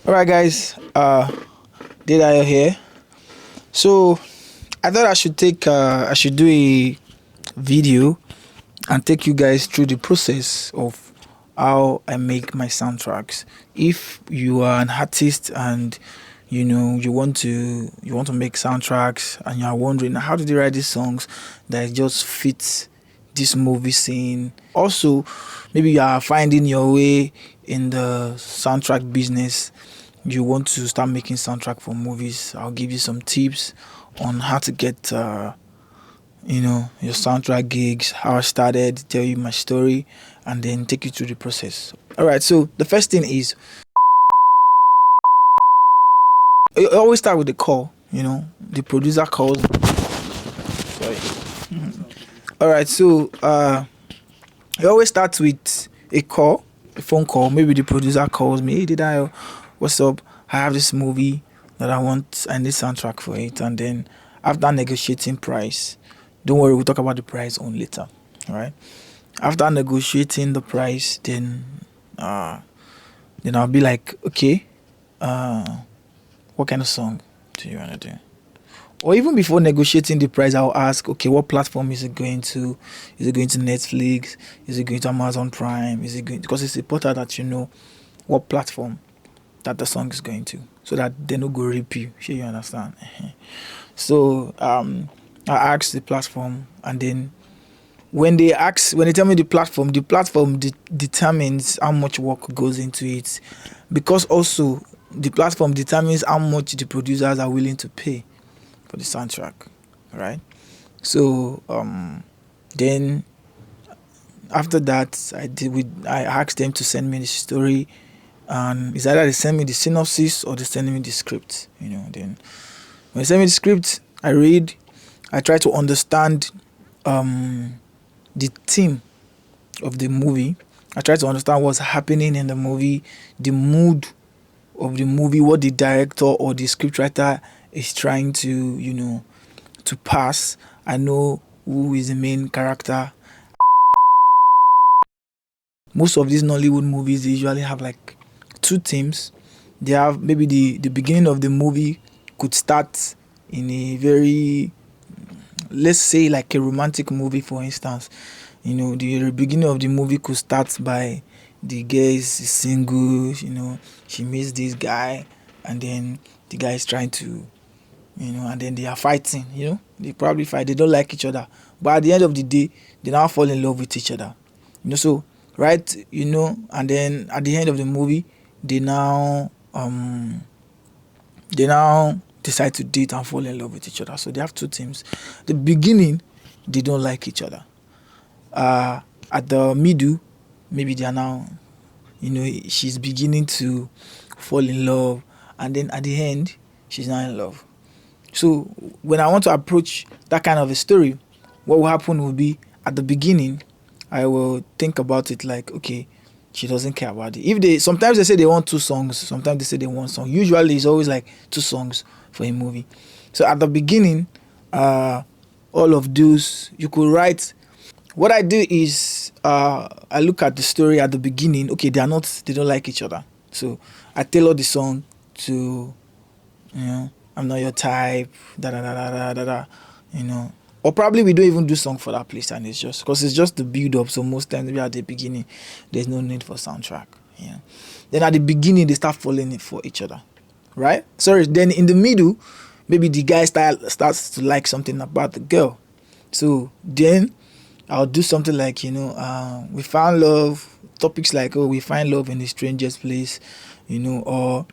All right, guys. Dedayo here. So I thought I should do a video and take you guys through the process of how I make my soundtracks. If you are an artist and you want to make soundtracks and you are wondering how did they write these songs that just fit this movie scene. Also, maybe you are finding your way in the soundtrack business. You want to start making soundtrack for movies. I'll give you some tips on how to get your soundtrack gigs, how I started, tell you my story, and then take you through the process. All right, so the first thing is I always start with the call. The producer calls. Sorry. All right, so it always starts with a call, a phone call. Maybe the producer calls me, hey, Dedayo, what's up? I have this movie that I need soundtrack for it. And then after negotiating price, don't worry, we'll talk about the price on later. All right. After negotiating the price, then I'll be like, okay, what kind of song do you want to do? Or even before negotiating the price, I'll ask, okay, what platform is it going to? Is it going to Netflix? Is it going to Amazon Prime? Is it going because it's important that you know what platform that the song is going to, so that they no go rip you. Sure, you understand? So I ask the platform, and then when they tell me the platform determines how much work goes into it, because also the platform determines how much the producers are willing to pay for the soundtrack, right? So then after that, I asked them to send me the story, and it's either they send me the synopsis or they send me the script. Then when they send me the script, I read, I try to understand the theme of the movie. I try to understand what's happening in the movie, the mood of the movie, what the director or the scriptwriter is trying to pass. I know who is the main character. Most of these Nollywood movies, they usually have like two themes. They have maybe the beginning of the movie could start in a very, let's say, like a romantic movie, for instance. The beginning of the movie could start by the girl is single. She meets this guy, and then the guy is trying to, and then they are fighting. They probably fight. They don't like each other, but at the end of the day, they now fall in love with each other. So right, and then at the end of the movie, they now decide to date and fall in love with each other. So they have two teams. The beginning, they don't like each other. At the middle, maybe they are now, she's beginning to fall in love, and then at the end, she's not in love. So when I want to approach that kind of a story, what will happen will be at the beginning, I will think about it like, okay, she doesn't care about it. Sometimes they say they want two songs, sometimes they say they want one song. Usually it's always like two songs for a movie. So at the beginning, all of those you could write. What I do is I look at the story at the beginning. Okay, they don't like each other. So I tailor the song to, I'm not your type, da da da da da da, Or probably we don't even do song for that place, and it's just the build up. So most times maybe at the beginning, there's no need for soundtrack. Yeah. Then at the beginning they start falling for each other, right? Sorry. Then in the middle, maybe the guy starts to like something about the girl. So then I'll do something like we found love. Topics like, oh, we find love in the strangest place, or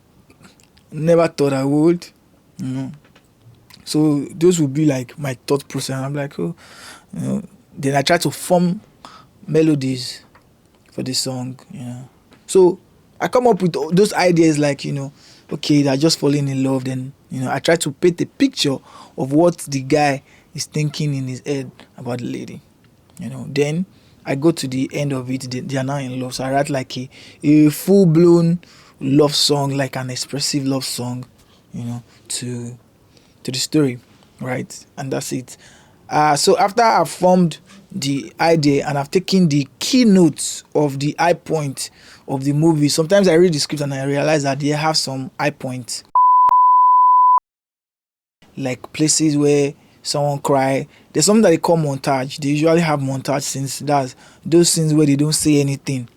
never thought I would, So those would be like my thought process. I'm like, oh, then I try to form melodies for the song, So I come up with those ideas like, okay, they're just falling in love. Then, I try to paint a picture of what the guy is thinking in his head about the lady. Then I go to the end of it. They are now in love. So I write like a full-blown love song, like an expressive love song, to the story, right? And that's it. So after I've formed the idea and I've taken the keynotes of the high point of the movie. Sometimes I read the script and I realize that they have some high points, like places where someone cry. There's something that they call montage. They usually have montage scenes. That's those scenes where they don't say anything.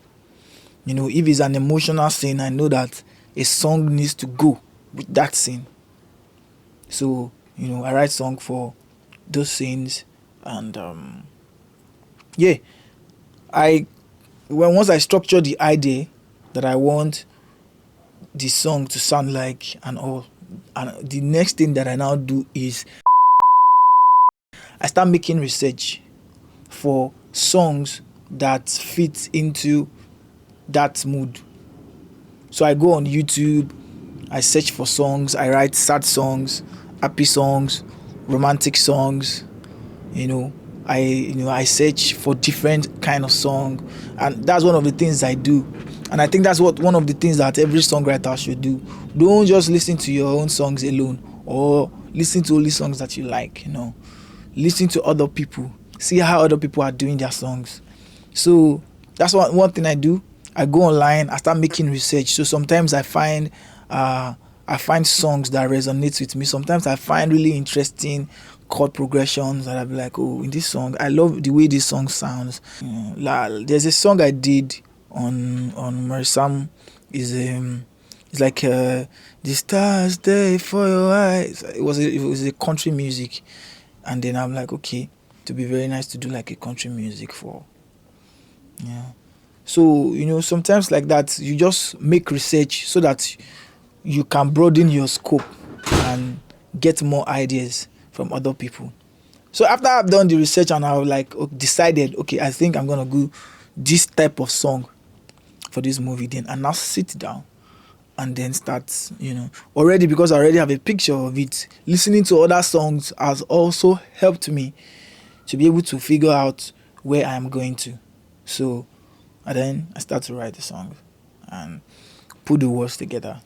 If it's an emotional scene, I know that a song needs to go with that scene. So, I write song for those scenes, and yeah, I once I structure the idea that I want the song to sound like and all, and the next thing that I now do is I start making research for songs that fit into that mood. So I go on YouTube, I search for songs, I write sad songs, happy songs, romantic songs. I search for different kind of song, and that's one of the things I do. And I think that's one of the things that every songwriter should do. Don't just listen to your own songs alone, or listen to only songs that you like. Listen to other people, see how other people are doing their songs. So that's one thing I do. I go online, I start making research. So sometimes I find songs that resonate with me. Sometimes I find really interesting chord progressions that I'll be like, oh, in this song, I love the way this song sounds. There's a song I did on Mersam. It's like the stars day for your eyes. It was a country music, and then I'm like, okay, to be very nice to do like a country music for. Yeah. So sometimes like that, you just make research so that you can broaden your scope and get more ideas from other people. So after I've done the research and I've decided, okay, I think I'm gonna do this type of song for this movie, then I now sit down and then start, already, because I already have a picture of it. Listening to other songs has also helped me to be able to figure out where I am going to. So, and then I start to write the song and put the words together.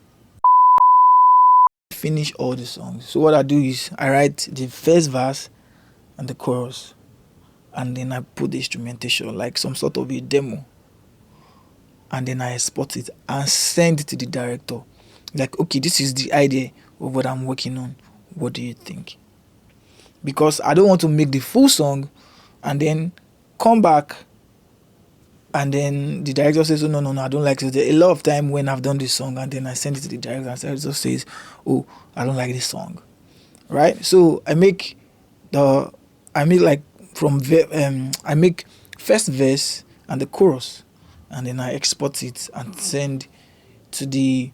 Finish all the songs. So what I do is I write the first verse and the chorus, and then I put the instrumentation, like some sort of a demo, and then I export it and send it to the director. Like, okay, this is the idea of what I'm working on. What do you think? Because I don't want to make the full song and then come back and then the director says, oh, no, I don't like it. A lot of time when I've done this song and then I send it to the director and the director says, oh, I don't like this song. Right? So I make first verse and the chorus, and then I export it and send to the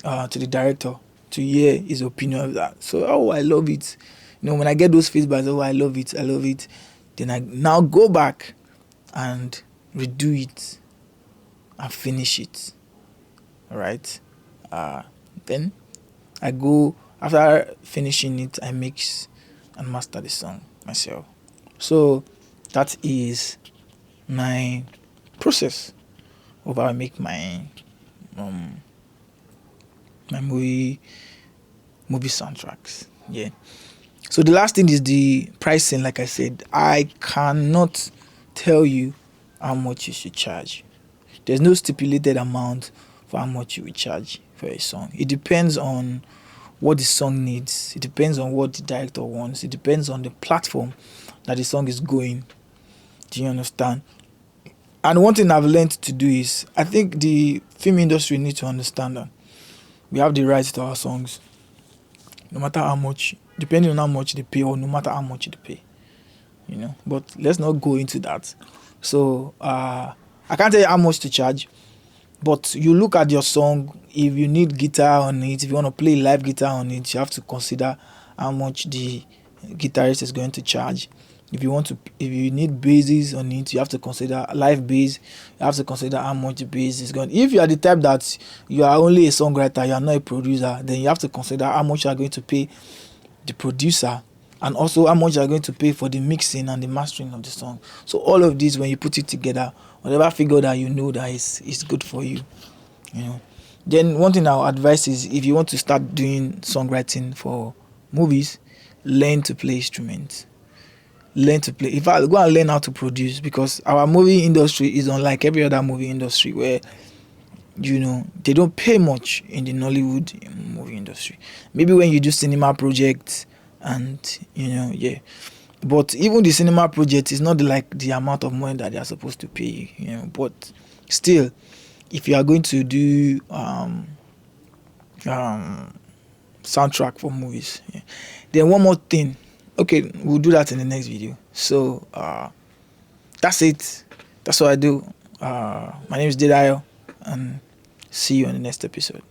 director to hear his opinion of that. So, oh, I love it. When I get those feedbacks, oh, I love it. Then I now go back and redo it and finish it. All right. Then I go, after finishing it, I mix and master the song myself. So that is my process of how I make my my movie soundtracks. Yeah. So the last thing is the pricing. Like I said, I cannot tell you how much you should charge. There's no stipulated amount for how much you will charge for a song. It depends on what the song needs. It depends on what the director wants. It depends on the platform that the song is going. Do you understand? And one thing I've learned to do is, I think the film industry needs to understand that we have the rights to our songs, no matter how much, depending on how much they pay, or no matter how much they pay. But let's not go into that. So I can't tell you how much to charge, but you look at your song. If you need guitar on it, if you want to play live guitar on it, you have to consider how much the guitarist is going to charge. If you need basses on it, you have to consider live bass. You have to consider how much the bass is going. If you are the type that you are only a songwriter, you are not a producer, then you have to consider how much you are going to pay the producer, and also how much you are going to pay for the mixing and the mastering of the song. So all of this, when you put it together, whatever figure that that is good for you, Then one thing I'll advise is, if you want to start doing songwriting for movies, learn to play instruments. learn to play. In fact, go and learn how to produce, because our movie industry is unlike every other movie industry where they don't pay much in the Nollywood movie industry. Maybe when you do cinema projects and yeah. But even the cinema project is not like the amount of money that they are supposed to pay, But still, if you are going to do soundtrack for movies, yeah. Then one more thing. Okay, we'll do that in the next video. So that's it. That's what I do. My name is Dedayo, and see you on the next episode.